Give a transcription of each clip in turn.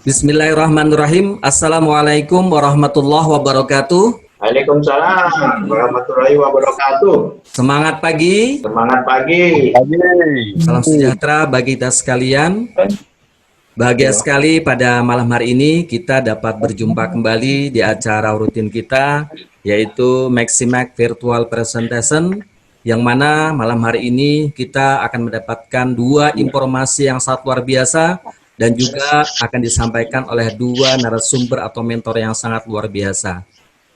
Bismillahirrahmanirrahim. Assalamualaikum warahmatullahi wabarakatuh. Waalaikumsalam warahmatullahi wabarakatuh. Semangat pagi. Semangat pagi. Salam sejahtera bagi kita sekalian. Bahagia sekali pada malam hari ini kita dapat berjumpa kembali di acara rutin kita, yaitu Maximax Virtual Presentation, yang mana malam hari ini kita akan mendapatkan dua informasi yang sangat luar biasa dan juga akan disampaikan oleh dua narasumber atau mentor yang sangat luar biasa.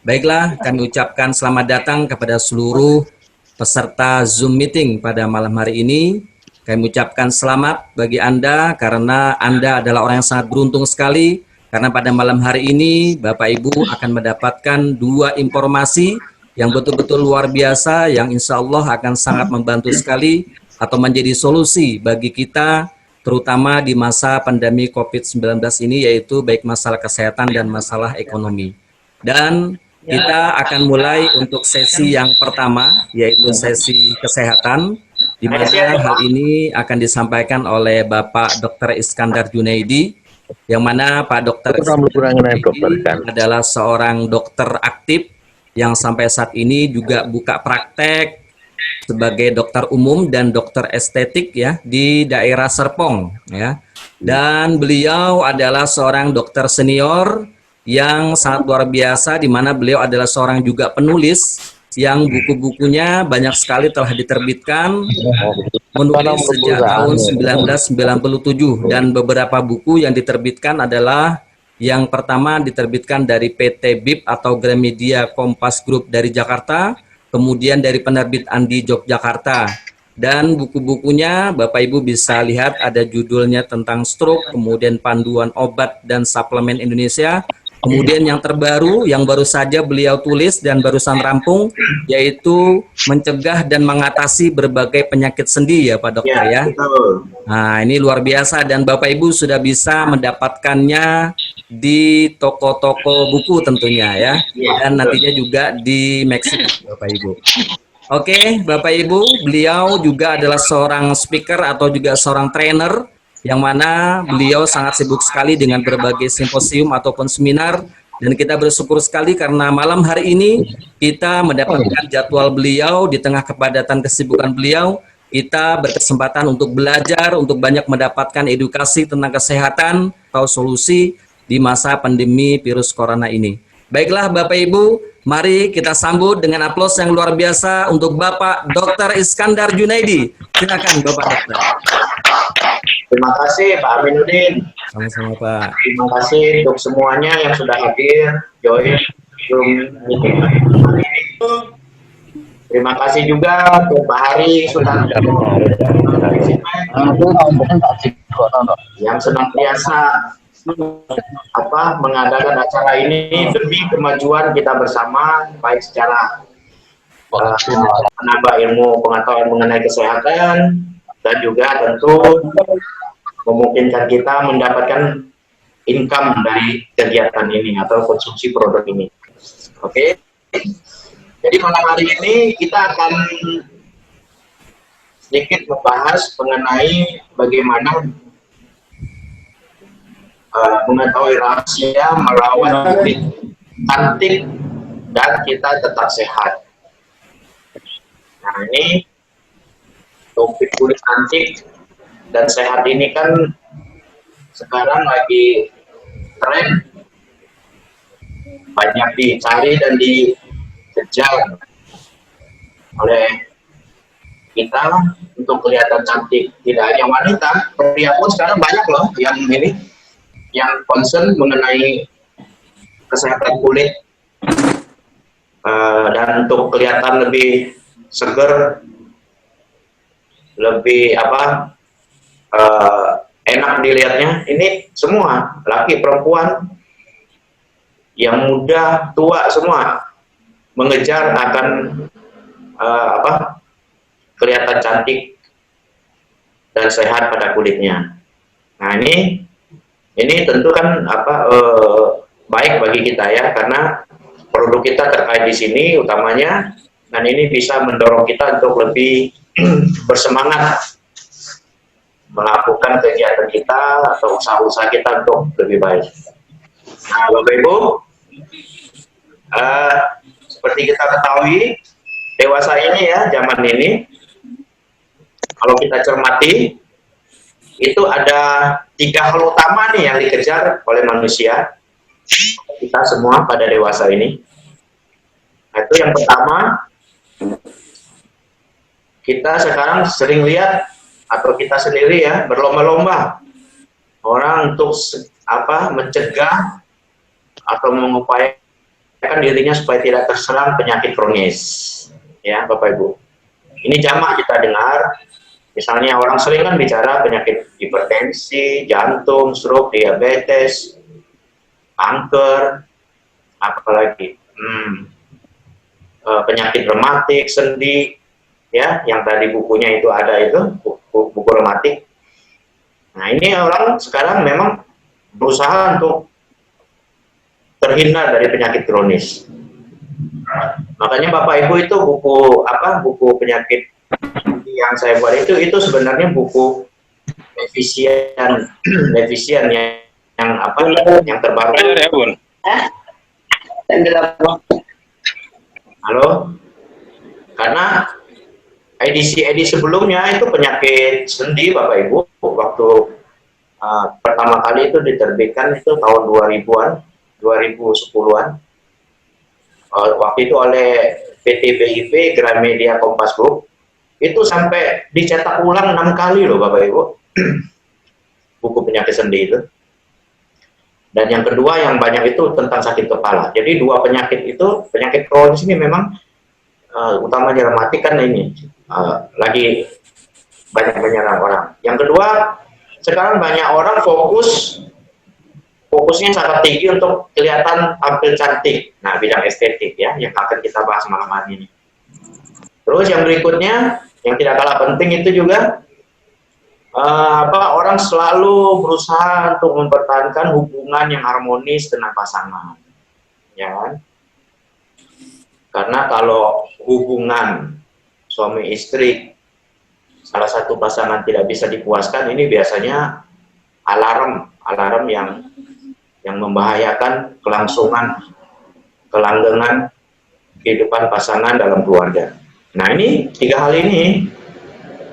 Baiklah, kami ucapkan selamat datang kepada seluruh peserta Zoom meeting pada malam hari ini. Kami ucapkan selamat bagi Anda karena Anda adalah orang yang sangat beruntung sekali, karena pada malam hari ini Bapak Ibu akan mendapatkan dua informasi yang betul-betul luar biasa, yang insya Allah akan sangat membantu sekali atau menjadi solusi bagi kita, terutama di masa pandemi COVID-19 ini, yaitu baik masalah kesehatan dan masalah ekonomi. Dan kita akan mulai untuk sesi yang pertama, yaitu sesi kesehatan, di mana hal ini akan disampaikan oleh Bapak Dr. Iskandar Junaidi, yang mana Pak Dr. Iskandar Junaidi adalah seorang dokter aktif yang sampai saat ini juga buka praktek sebagai dokter umum dan dokter estetik ya di daerah Serpong ya. Dan beliau adalah seorang dokter senior yang sangat luar biasa, di mana beliau adalah seorang juga penulis yang buku-bukunya banyak sekali telah diterbitkan, menulis sejak tahun 1997, dan beberapa buku yang diterbitkan adalah yang pertama diterbitkan dari PT BIP atau Gramedia Kompas Group dari Jakarta, kemudian dari penerbit Andi Yogyakarta. Dan buku-bukunya Bapak Ibu bisa lihat, ada judulnya tentang stroke, kemudian panduan obat dan suplemen Indonesia. Kemudian yang terbaru, yang baru saja beliau tulis dan barusan rampung, yaitu mencegah dan mengatasi berbagai penyakit sendi ya Pak Dokter ya. Nah, ini luar biasa dan Bapak Ibu sudah bisa mendapatkannya di toko-toko buku tentunya ya. Dan nantinya juga di Maximax Bapak Ibu. Oke, Bapak Ibu, beliau juga adalah seorang speaker atau juga seorang trainer, yang mana beliau sangat sibuk sekali dengan berbagai simposium ataupun seminar, dan kita bersyukur sekali karena malam hari ini kita mendapatkan jadwal beliau di tengah kepadatan kesibukan beliau. Kita berkesempatan untuk belajar, untuk banyak mendapatkan edukasi tentang kesehatan atau solusi di masa pandemi virus corona ini. Baiklah Bapak Ibu, mari kita sambut dengan aplaus yang luar biasa untuk Bapak Dr. Iskandar Junaidi. Silakan Bapak Dokter. Terima kasih Pak Aminuddin. Sama-sama Pak. Terima kasih untuk semuanya yang sudah hadir join Zoom meeting hari ini. Terima kasih juga untuk Pak Hari sudah yang senantiasa mengadakan acara ini demi kemajuan kita bersama, baik secara menambah ilmu pengetahuan mengenai kesehatan, dan juga tentu memungkinkan kita mendapatkan income dari kegiatan ini atau konsumsi produk ini. Oke. Jadi malam hari ini kita akan sedikit membahas mengenai bagaimana mengetahui rahasia merawat kulit cantik dan kita tetap sehat. Nah, ini topik kulit cantik dan sehat ini kan sekarang lagi tren, banyak dicari dan dikejar oleh kita untuk kelihatan cantik. Tidak hanya wanita, pria pun sekarang banyak loh yang ini, yang concern mengenai kesehatan kulit dan untuk kelihatan lebih seger, lebih enak dilihatnya. Ini semua laki perempuan, yang muda tua semua mengejar akan kelihatan cantik dan sehat pada kulitnya. Nah, ini tentu kan baik bagi kita ya, karena produk kita terkait di sini utamanya, dan ini bisa mendorong kita untuk lebih bersemangat melakukan kegiatan kita atau usaha-usaha kita untuk lebih baik. Nah, Bapak Ibu, seperti kita ketahui, dewasa ini ya, zaman ini, kalau kita cermati, itu ada 3 hal utama nih yang dikejar oleh manusia, kita semua pada dewasa ini. Nah, itu yang pertama, kita sekarang sering lihat, atau kita sendiri ya, berlomba-lomba orang untuk mencegah atau mengupayakan dirinya supaya tidak terserang penyakit kronis, ya Bapak Ibu. Ini jamak kita dengar, misalnya orang sering kan bicara penyakit hipertensi, jantung, stroke, diabetes, kanker, apalagi penyakit rematik, sendi, ya, yang tadi bukunya itu ada itu, buku rematik. Nah, ini orang sekarang memang berusaha untuk terhindar dari penyakit kronis. Makanya Bapak Ibu itu buku penyakit yang saya buat itu sebenarnya buku efisien yang terbaru. Halo, karena edisi sebelumnya itu penyakit sendi Bapak Ibu, waktu pertama kali itu diterbitkan itu tahun 2000-an, 2010-an. Waktu itu oleh PT BIP Gramedia Kompas Group, itu sampai dicetak ulang 6 kali loh Bapak Ibu, buku penyakit sendi itu. Dan yang kedua yang banyak itu tentang sakit kepala. Jadi 2 penyakit itu, penyakit kronis ini memang utamanya rematik kan ini lagi banyak menyerang orang. Yang kedua, sekarang banyak orang fokusnya sangat tinggi untuk kelihatan tampil cantik. Nah, bidang estetik ya, yang akan kita bahas malam hari ini. Terus yang berikutnya, yang tidak kalah penting itu juga orang selalu berusaha untuk mempertahankan hubungan yang harmonis dengan pasangan, ya kan? Karena kalau hubungan suami istri salah satu pasangan tidak bisa dipuaskan, ini biasanya alarm yang membahayakan kelangsungan, kelanggengan kehidupan pasangan dalam keluarga. Nah, ini 3 hal ini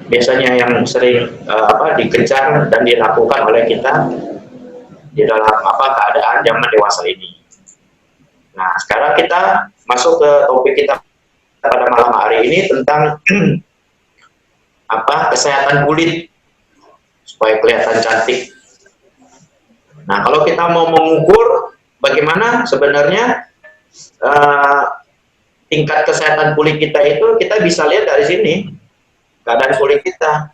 biasanya yang sering dikejar dan dilakukan oleh kita di dalam keadaan zaman dewasa ini. Nah, sekarang kita masuk ke topik kita pada malam hari ini tentang kesehatan kulit supaya kelihatan cantik. Nah, kalau kita mau mengukur bagaimana sebenarnya tingkat kesehatan kulit kita itu, kita bisa lihat dari sini keadaan kulit kita.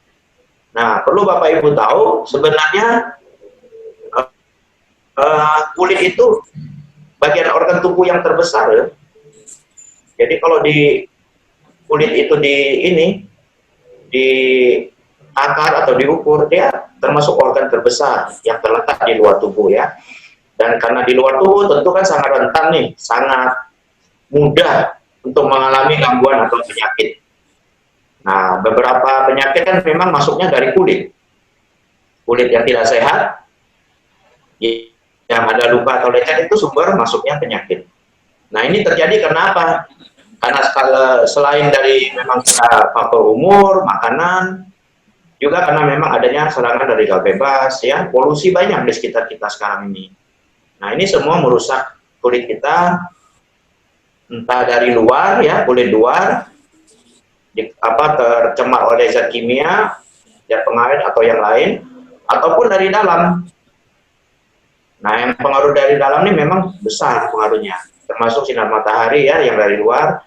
Nah, perlu Bapak Ibu tahu sebenarnya kulit itu bagian organ tubuh yang terbesar ya. Jadi kalau di kulit itu di akar atau diukur, dia termasuk organ terbesar yang terletak di luar tubuh ya. Dan karena di luar tubuh tentu kan sangat rentan nih, sangat mudah untuk mengalami gangguan atau penyakit. Nah, beberapa penyakit kan memang masuknya dari kulit. Kulit yang tidak sehat, yang ada luka atau lecet itu sumber masuknya penyakit. Nah, ini terjadi kenapa? Karena selain dari memang faktor umur, makanan, juga karena memang adanya serangan dari gal bebas, ya, polusi banyak di sekitar kita sekarang ini. Nah, ini semua merusak kulit kita, entah dari luar, ya, kulit luar, tercemar oleh zat kimia, zat pengawet atau yang lain, ataupun dari dalam. Nah, yang pengaruh dari dalam ini memang besar pengaruhnya, termasuk sinar matahari ya, yang dari luar.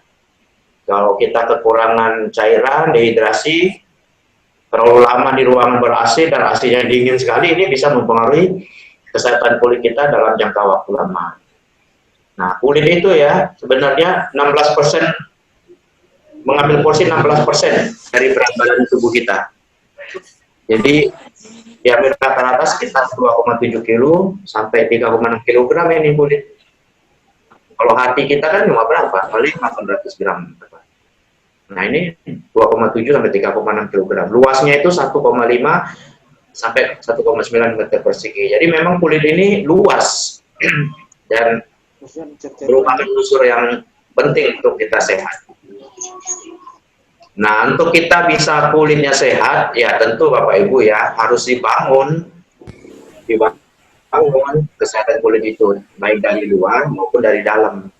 Kalau kita kekurangan cairan, dehidrasi, terlalu lama di ruangan ber-AC dan AC-nya dingin sekali, ini bisa mempengaruhi kesehatan kulit kita dalam jangka waktu lama. Nah, kulit itu ya sebenarnya 16%, mengambil porsi 16% dari berat badan tubuh kita. Jadi diambil rata-rata sekitar 2,7 kilo sampai 3,6 kg ini kulit. Kalau hati kita kan cuma berapa? Paling 800 gram. Nah, ini 2,7 sampai 3,6 kg. Luasnya itu 1,5 sampai 1,9 meter persegi. Jadi memang kulit ini luas dan merupakan unsur yang penting untuk kita sehat. Nah, untuk kita bisa kulitnya sehat, ya tentu Bapak Ibu ya harus dibangun kesehatan kulit itu, baik dari luar maupun dari dalam.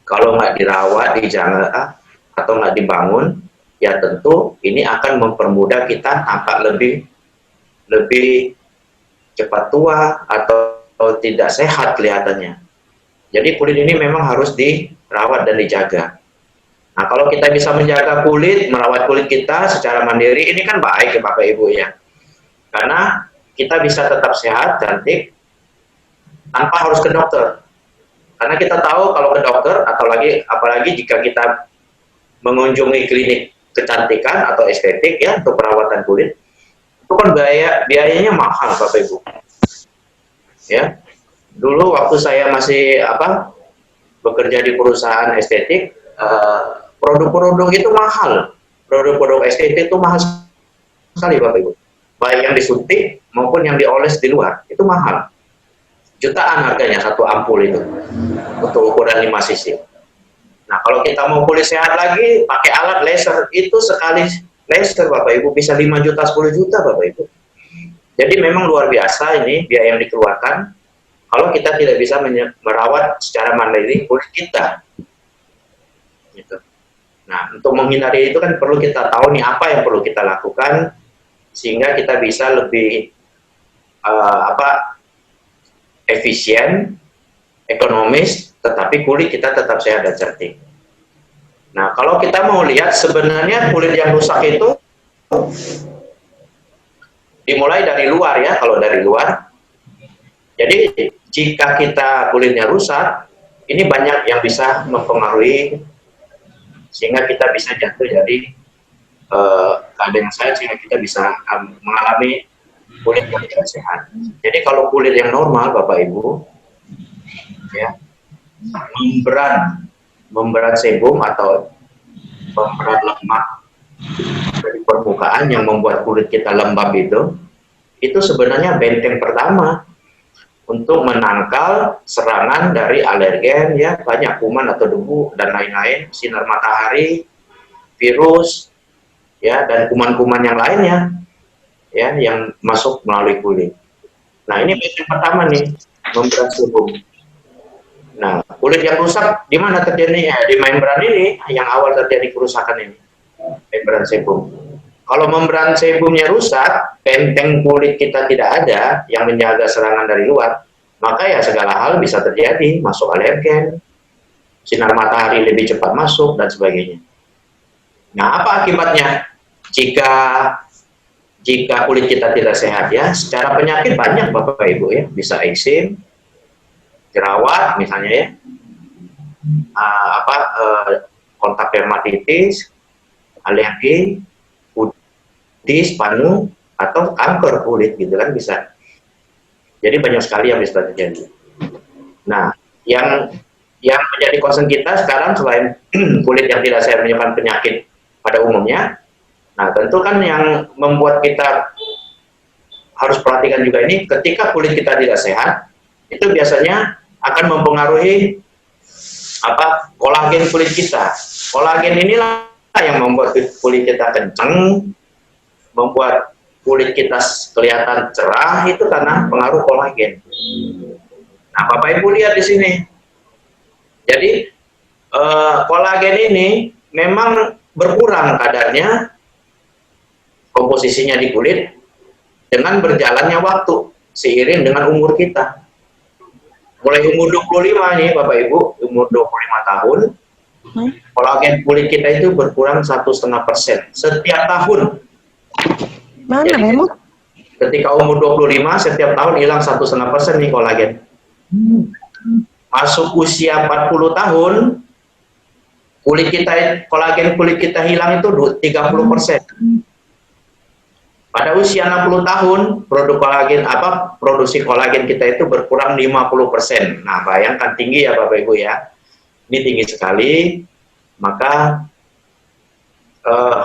Kalau nggak dirawat, dijaga, atau nggak dibangun, ya tentu ini akan mempermudah kita tampak lebih cepat tua atau tidak sehat kelihatannya. Jadi kulit ini memang harus dirawat dan dijaga. Nah, kalau kita bisa menjaga kulit, merawat kulit kita secara mandiri, ini kan baik ya Bapak Ibu ya. Karena kita bisa tetap sehat, cantik, tanpa harus ke dokter. Karena kita tahu kalau ke dokter, apalagi jika kita mengunjungi klinik kecantikan atau estetik ya untuk perawatan kulit, itu kan biayanya mahal Bapak Ibu. Ya, dulu waktu saya masih bekerja di perusahaan estetik, produk-produk itu mahal, produk-produk estetik itu mahal sekali Bapak Ibu, baik yang disuntik maupun yang dioles di luar, itu mahal, jutaan harganya satu ampul itu untuk ukuran 5 cc. Nah, kalau kita mau kulit sehat lagi pakai alat laser, itu sekali laser Bapak Ibu bisa 5 juta 10 juta Bapak Ibu. Jadi memang luar biasa ini biaya yang dikeluarkan kalau kita tidak bisa merawat secara mandiri kulit kita. Gitu. Nah, untuk menghindari itu kan perlu kita tahu nih apa yang perlu kita lakukan sehingga kita bisa lebih efisien, ekonomis, tetapi kulit kita tetap sehat dan cantik. Nah, kalau kita mau lihat sebenarnya kulit yang rusak itu dimulai dari luar ya, kalau dari luar. Jadi jika kita kulitnya rusak, ini banyak yang bisa mempengaruhi sehingga kita bisa jatuh jadi keadaan saya sehingga kita bisa mengalami kulit yang tidak sehat. Jadi kalau kulit yang normal Bapak Ibu ya, membran sebum atau membran lemak dari permukaan yang membuat kulit kita lembab itu sebenarnya benteng pertama untuk menangkal serangan dari alergen ya, banyak kuman atau debu dan lain-lain, sinar matahari, virus ya, dan kuman-kuman yang lainnya ya yang masuk melalui kulit. Nah, ini benteng pertama nih, membran sebum. Nah, kulit yang rusak di mana terjadinya? Di membran ini yang awal terjadi kerusakan ini, membran sebum. Kalau membran sebumnya rusak, benteng kulit kita tidak ada yang menjaga serangan dari luar, maka ya segala hal bisa terjadi, masuk alergen, sinar matahari lebih cepat masuk, dan sebagainya. Nah, apa akibatnya? Jika kulit kita tidak sehat ya, secara penyakit banyak Bapak Ibu ya, bisa eksim, jerawat misalnya ya, kontak dermatitis, alergi, pudis, panu, atau kanker kulit gitu kan bisa. Jadi banyak sekali yang bisa terjadi. Nah, yang menjadi concern kita sekarang selain kulit yang tidak sehat menyebabkan penyakit pada umumnya, nah tentu kan yang membuat kita harus perhatikan juga ini, ketika kulit kita tidak sehat, itu biasanya akan mempengaruhi kolagen kulit kita. Kolagen inilah yang membuat kulit kita kencang, membuat kulit kita kelihatan cerah, itu karena pengaruh kolagen. Nah, Bapak Ibu lihat di sini. Jadi kolagen ini memang berkurang kadarnya, komposisinya di kulit dengan berjalannya waktu seiring dengan umur kita. Mulai umur 25 nih Bapak Ibu, umur 25 tahun, kolagen kulit kita itu berkurang 1,5% setiap tahun. Mana memang? Ketika umur 25, setiap tahun hilang 1,5% nih kolagen. Masuk usia 40 tahun, kolagen kulit kita hilang itu 30%. Pada usia 60 tahun, produksi kolagen kita itu berkurang 50%. Nah, bayangkan tinggi ya Bapak Ibu ya. Ini tinggi sekali, maka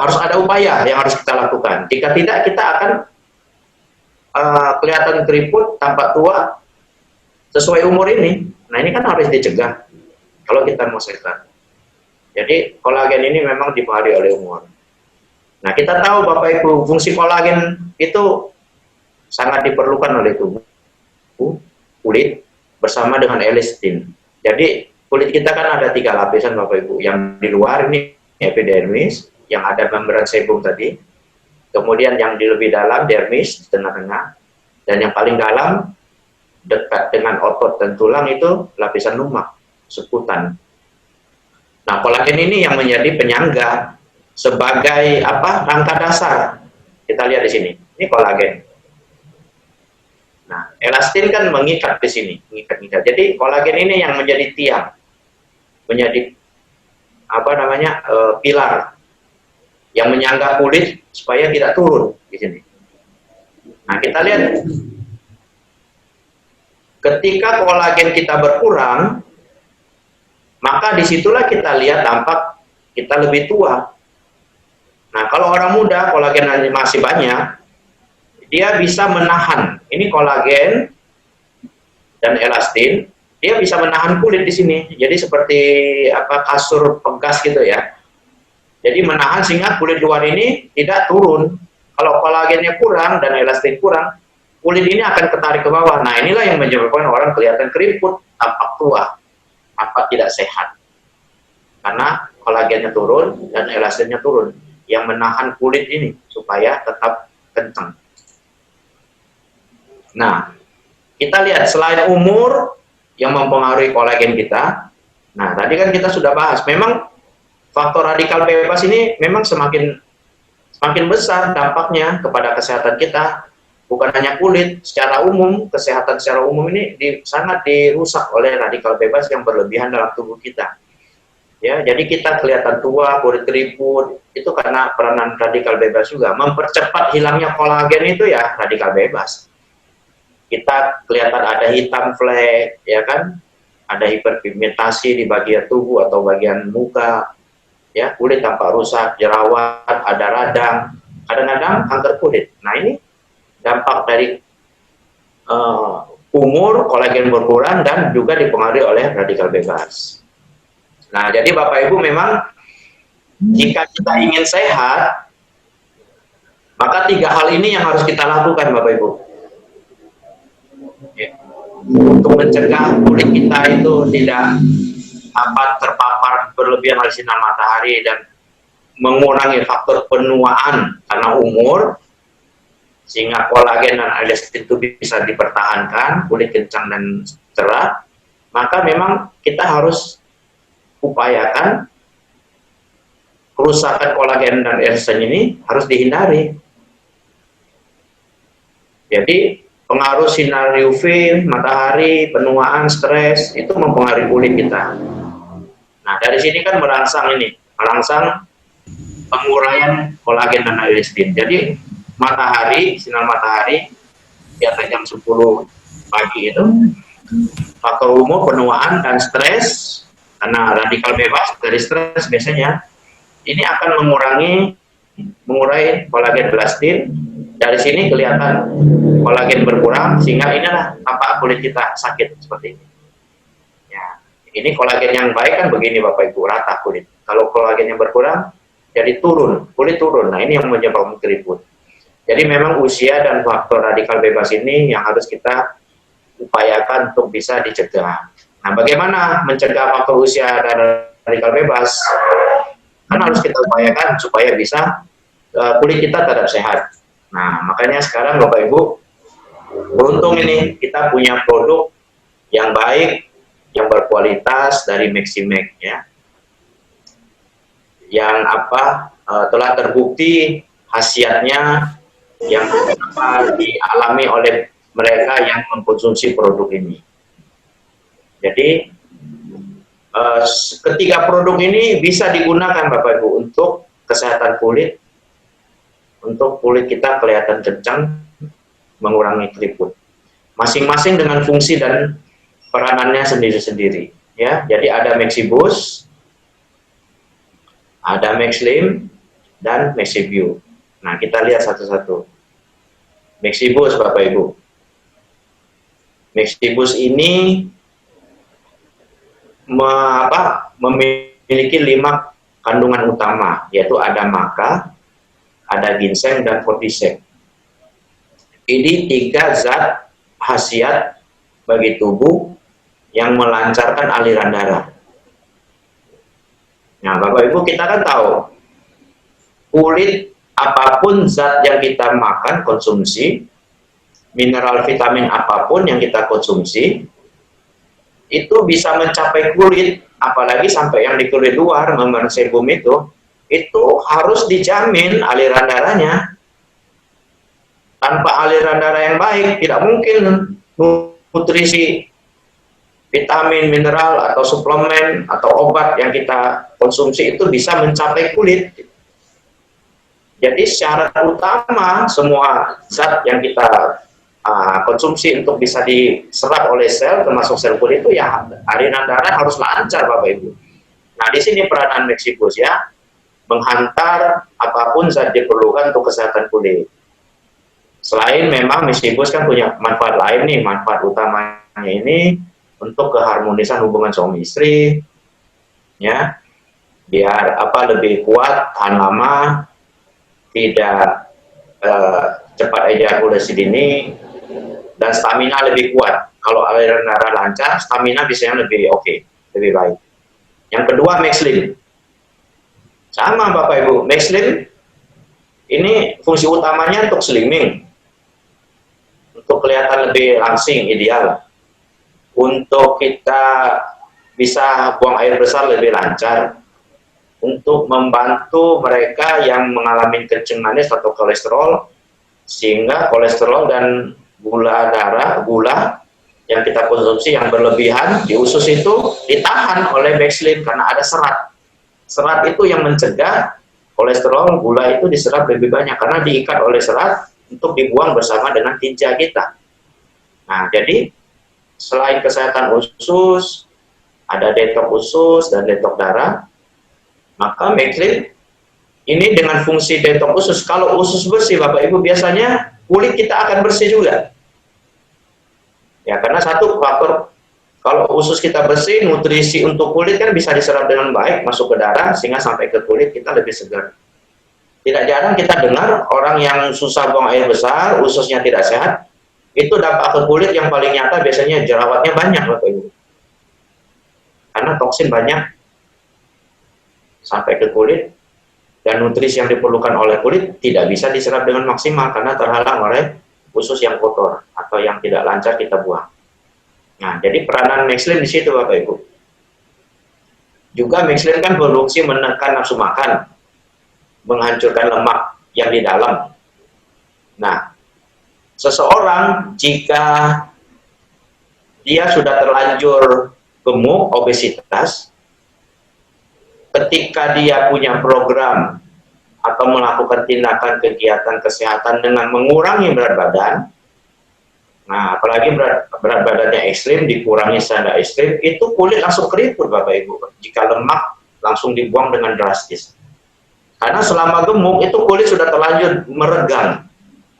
harus ada upaya yang harus kita lakukan. Jika tidak, kita akan kelihatan keriput, tampak tua sesuai umur ini. Nah, ini kan harus dicegah kalau kita mau sehat. Jadi kolagen ini memang dipengaruhi oleh umur. Nah, kita tahu Bapak Ibu, fungsi kolagen itu sangat diperlukan oleh tubuh kulit bersama dengan elastin. Jadi kulit kita kan ada 3 lapisan Bapak Ibu. Yang di luar ini epidermis, yang ada membran sebum tadi. Kemudian yang di lebih dalam dermis, di tengah-tengah. Dan yang paling dalam dekat dengan otot dan tulang itu lapisan lumak, sekutan. Nah, kolagen ini yang menjadi penyangga sebagai apa? Rangka dasar. Kita lihat di sini. Ini kolagen. Nah, elastin kan mengikat di sini, mengikat-ikat. Jadi kolagen ini yang menjadi tiang, menjadi apa namanya? Pilar yang menyangga kulit supaya tidak turun di sini. Nah, kita lihat ketika kolagen kita berkurang, maka disitulah kita lihat tampak kita lebih tua. Nah, kalau orang muda kolagen masih banyak, dia bisa menahan. Ini kolagen dan elastin, dia bisa menahan kulit di sini. Jadi seperti apa kasur pegas gitu ya. Jadi menahan sehingga kulit luar ini tidak turun. Kalau kolagennya kurang dan elastin kurang, kulit ini akan ketarik ke bawah. Nah, inilah yang menyebabkan orang kelihatan keriput, tampak tua, tampak tidak sehat. Karena kolagennya turun dan elastinnya turun, yang menahan kulit ini supaya tetap kencang. Nah, kita lihat selain umur yang mempengaruhi kolagen kita, nah tadi kan kita sudah bahas, memang faktor radikal bebas ini memang semakin besar dampaknya kepada kesehatan kita. Bukan hanya kulit, secara umum, kesehatan secara umum ini sangat dirusak oleh radikal bebas yang berlebihan dalam tubuh kita. Ya, jadi kita kelihatan tua, kulit keriput, itu karena peranan radikal bebas juga. Mempercepat hilangnya kolagen itu ya radikal bebas. Kita kelihatan ada hitam flek, ya kan? Ada hiperpigmentasi di bagian tubuh atau bagian muka, ya, kulit tampak rusak, jerawat, ada radang, kadang-kadang kanker kulit. Nah, ini dampak dari umur, kolagen berkurang, dan juga dipengaruhi oleh radikal bebas. Nah, jadi Bapak Ibu memang jika kita ingin sehat, maka 3 hal ini yang harus kita lakukan Bapak Ibu. Ya. Untuk mencegah kulit kita itu tidak terpapar berlebihan oleh sinar matahari dan mengurangi faktor penuaan karena umur, sehingga kolagen dan elastin itu bisa dipertahankan, kulit kencang dan cerah, maka memang kita harus upayakan kerusakan kolagen dan elastin ini harus dihindari. Jadi pengaruh sinar UV, matahari, penuaan, stres, itu mempengaruhi kulit kita. Nah, dari sini kan merangsang penguraian kolagen dan elastin. Jadi matahari, sinar matahari di atas jam 10 pagi itu, faktor umur, penuaan, dan stres, karena radikal bebas dari stres biasanya, ini akan mengurai kolagen elastin. Dari sini kelihatan kolagen berkurang, sehingga inilah tampak kulit kita sakit seperti ini. Ya, ini kolagen yang baik kan begini Bapak Ibu, rata kulit. Kalau kolagen yang berkurang, jadi kulit turun. Nah, ini yang menyebabkan keriput. Jadi memang usia dan faktor radikal bebas ini yang harus kita upayakan untuk bisa dicegah. Nah, bagaimana mencegah faktor usia dan radikal bebas? Kan harus kita upayakan supaya bisa kulit kita tetap sehat. Nah, makanya sekarang Bapak Ibu, beruntung ini kita punya produk yang baik, yang berkualitas dari Maximax ya. Yang telah terbukti khasiatnya yang dialami oleh mereka yang mengkonsumsi produk ini. Jadi ketiga produk ini bisa digunakan Bapak Ibu untuk kesehatan kulit, untuk kulit kita kelihatan kencang, mengurangi keriput. Masing-masing dengan fungsi dan peranannya sendiri-sendiri. Ya, jadi ada Maxibus, ada Maxlim, dan Maxiview. Nah, kita lihat satu-satu. Mexibus Bapak Ibu. Mexibus ini memiliki 5 kandungan utama, yaitu ada maca, ada ginseng, dan cordyceps. Ini 3 zat khasiat bagi tubuh yang melancarkan aliran darah. Nah, Bapak Ibu, kita kan tahu kulit apapun zat yang kita makan, konsumsi, mineral vitamin apapun yang kita konsumsi, itu bisa mencapai kulit, apalagi sampai yang di kulit luar, memang sebum itu harus dijamin aliran darahnya. Tanpa aliran darah yang baik, tidak mungkin nutrisi, vitamin, mineral, atau suplemen, atau obat yang kita konsumsi itu bisa mencapai kulit. Jadi syarat utama semua zat yang kita konsumsi untuk bisa diserap oleh sel, termasuk sel kulit itu ya aliran darah harus lancar Bapak Ibu. Nah di sini peranan Mexibus ya, menghantar apapun zat diperlukan untuk kesehatan kulit. Selain memang Mexibus kan punya manfaat lain nih, manfaat utamanya ini untuk keharmonisan hubungan suami istri, ya, biar lebih kuat, tahan lama, tidak cepat ejakulasi dini, dan stamina lebih kuat. Kalau aliran darah lancar, stamina biasanya lebih oke, lebih baik. Yang kedua, Mexlim. Sama Bapak Ibu, Mexlim ini fungsi utamanya untuk slimming, untuk kelihatan lebih langsing, ideal. Untuk kita bisa buang air besar lebih lancar, untuk membantu mereka yang mengalami kencing manis atau kolesterol, sehingga kolesterol dan gula yang kita konsumsi yang berlebihan di usus itu ditahan oleh Mexlim karena ada serat. Serat itu yang mencegah kolesterol, gula itu diserap lebih banyak karena diikat oleh serat untuk dibuang bersama dengan tinja kita. Nah, jadi selain kesehatan usus, ada detox usus dan detox darah, maka Mexlim ini dengan fungsi detox usus. Kalau usus bersih Bapak Ibu, biasanya kulit kita akan bersih juga. Ya, karena satu faktor, kalau usus kita bersih, nutrisi untuk kulit kan bisa diserap dengan baik, masuk ke darah, sehingga sampai ke kulit kita lebih segar. Tidak jarang kita dengar orang yang susah buang air besar, ususnya tidak sehat, itu dampak ke kulit yang paling nyata biasanya jerawatnya banyak Bapak Ibu. Karena toksin banyak sampai ke kulit, dan nutrisi yang diperlukan oleh kulit tidak bisa diserap dengan maksimal karena terhalang oleh usus yang kotor atau yang tidak lancar kita buang. Nah, jadi peranan Mexlim di situ Bapak Ibu. Juga Mexlim kan berfungsi menekan nafsu makan, menghancurkan lemak yang di dalam. Nah, seseorang jika dia sudah terlanjur gemuk, obesitas, ketika dia punya program atau melakukan tindakan kegiatan kesehatan dengan mengurangi berat badan, nah apalagi berat badannya ekstrim, dikurangi secara ekstrim, itu kulit langsung keriput Bapak Ibu. Jika lemak langsung dibuang dengan drastis. Karena selama gemuk itu kulit sudah terlanjur meregang.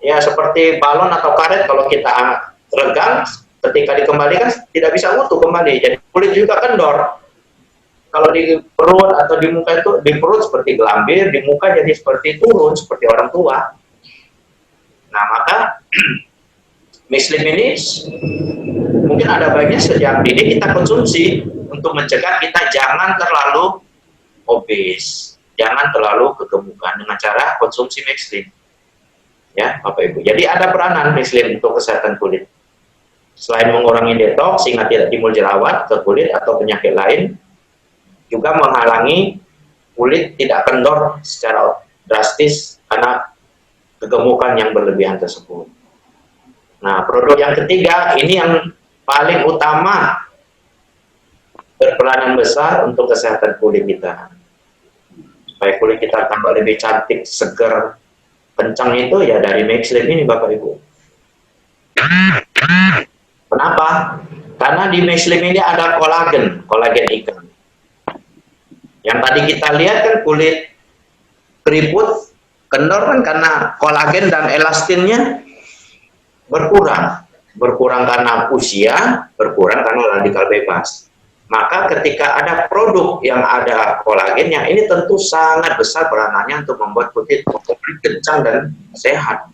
Ya seperti balon atau karet, kalau kita regang, ketika dikembalikan tidak bisa utuh kembali. Jadi kulit juga kendor. Kalau di perut atau di muka itu, di perut seperti gelambir, di muka jadi seperti turun, seperti orang tua. Nah maka Mexlim ini mungkin ada baiknya sejak dini kita konsumsi untuk mencegah kita jangan terlalu obes, jangan terlalu kegemukan dengan cara konsumsi Mexlim. Ya Bapak Ibu. Jadi ada peranan Mexlim untuk kesehatan kulit. Selain mengurangi detox sehingga tidak timbul jerawat ke kulit atau penyakit lain, juga menghalangi kulit tidak kendor secara drastis karena kegemukan yang berlebihan tersebut. Nah, produk yang ketiga ini yang paling utama berperanan besar untuk kesehatan kulit kita. Supaya kulit kita tambah lebih cantik, segar, kencang itu ya dari Mexlim ini Bapak Ibu. Kenapa? Karena di Mexlim ini ada kolagen ikan. Yang tadi kita lihat kan kulit keriput, kendor kan karena kolagen dan elastinnya berkurang karena usia, berkurang karena radikal bebas. Maka ketika ada produk yang ada kolagennya, ini tentu sangat besar peranannya untuk membuat kulit kencang dan sehat.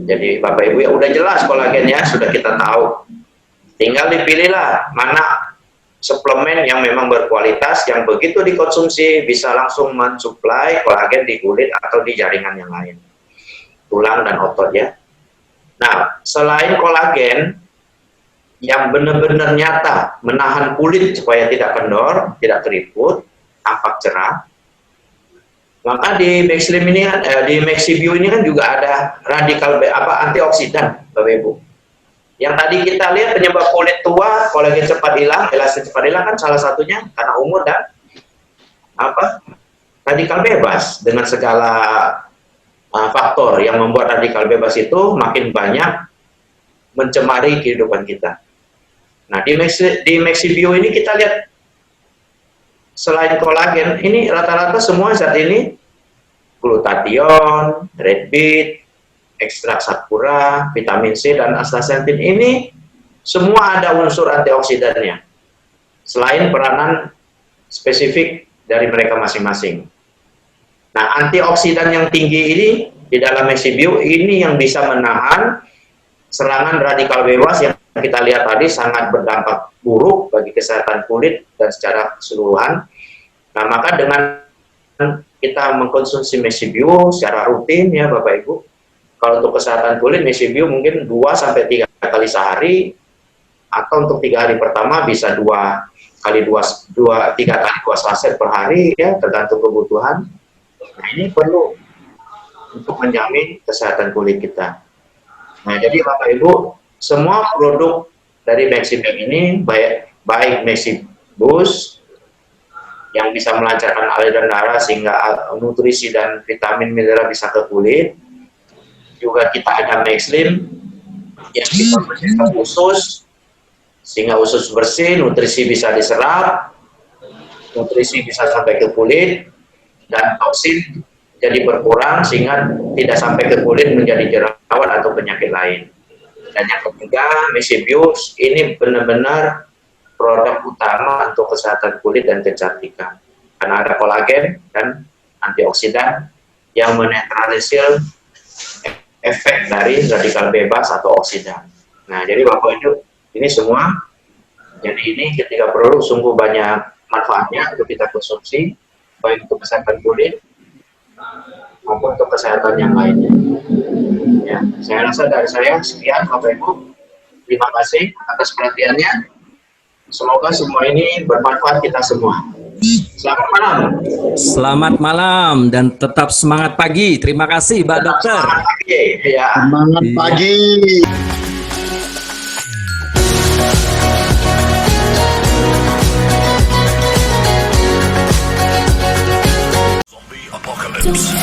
Jadi Bapak Ibu ya udah jelas kolagennya sudah kita tahu. Tinggal dipilihlah mana suplemen yang memang berkualitas yang begitu dikonsumsi bisa langsung mensuplai kolagen di kulit atau di jaringan yang lain, tulang dan otot ya. Nah, selain kolagen yang benar-benar nyata menahan kulit supaya tidak kendor, tidak keriput, tampak cerah, maka di Maxslim ini di Maxibio ini kan juga ada radikal antioksidan, Bapak Ibu. Yang tadi kita lihat penyebab kulit tua, kolagen cepat hilang, elastin cepat hilang kan salah satunya karena umur dan radikal bebas dengan segala faktor yang membuat radikal bebas itu makin banyak mencemari kehidupan kita. Nah, di Maxibio ini kita lihat selain kolagen, ini rata-rata semua zat ini glutathione, red beet, ekstrak sakura, vitamin C, dan astaxanthin ini semua ada unsur antioksidannya. Selain peranan spesifik dari mereka masing-masing. Nah, antioksidan yang tinggi ini di dalam Maxibio ini yang bisa menahan serangan radikal bebas yang kita lihat tadi sangat berdampak buruk bagi kesehatan kulit dan secara keseluruhan. Nah, maka dengan kita mengkonsumsi Maxibio secara rutin ya Bapak Ibu, kalau untuk kesehatan kulit Maxibio mungkin 2-3 kali sehari, atau untuk 3 hari pertama bisa 3 kali 2 saset per hari ya, tergantung kebutuhan. Nah, ini perlu untuk menjamin kesehatan kulit kita. Nah, jadi Bapak Ibu, semua produk dari Maxibio ini baik Maxibus yang bisa melancarkan aliran darah sehingga nutrisi dan vitamin mineral bisa ke kulit. Juga kita ada Maxslim yang kita bersihkan usus sehingga usus bersih, nutrisi bisa diserap, nutrisi bisa sampai ke kulit, dan toksin jadi berkurang sehingga tidak sampai ke kulit menjadi jerawat atau penyakit lain. Dan yang ketiga, Maxibio ini benar-benar produk utama untuk kesehatan kulit dan kecantikan karena ada kolagen dan antioksidan yang menetralisir efek dari radikal bebas atau oksidan. Nah, jadi Bapak Ibu, ini semua, jadi ini ketika produk sungguh banyak manfaatnya untuk kita konsumsi, baik untuk kesehatan kulit maupun untuk kesehatan yang lainnya. Ya, saya rasa dari saya sekian Bapak Ibu. Terima kasih atas perhatiannya. Semoga semua ini bermanfaat kita semua. Selamat malam. Selamat malam dan tetap semangat pagi. Terima kasih, Pak Dokter. Semangat pagi. Ya. Semangat pagi. Zombie apocalypse.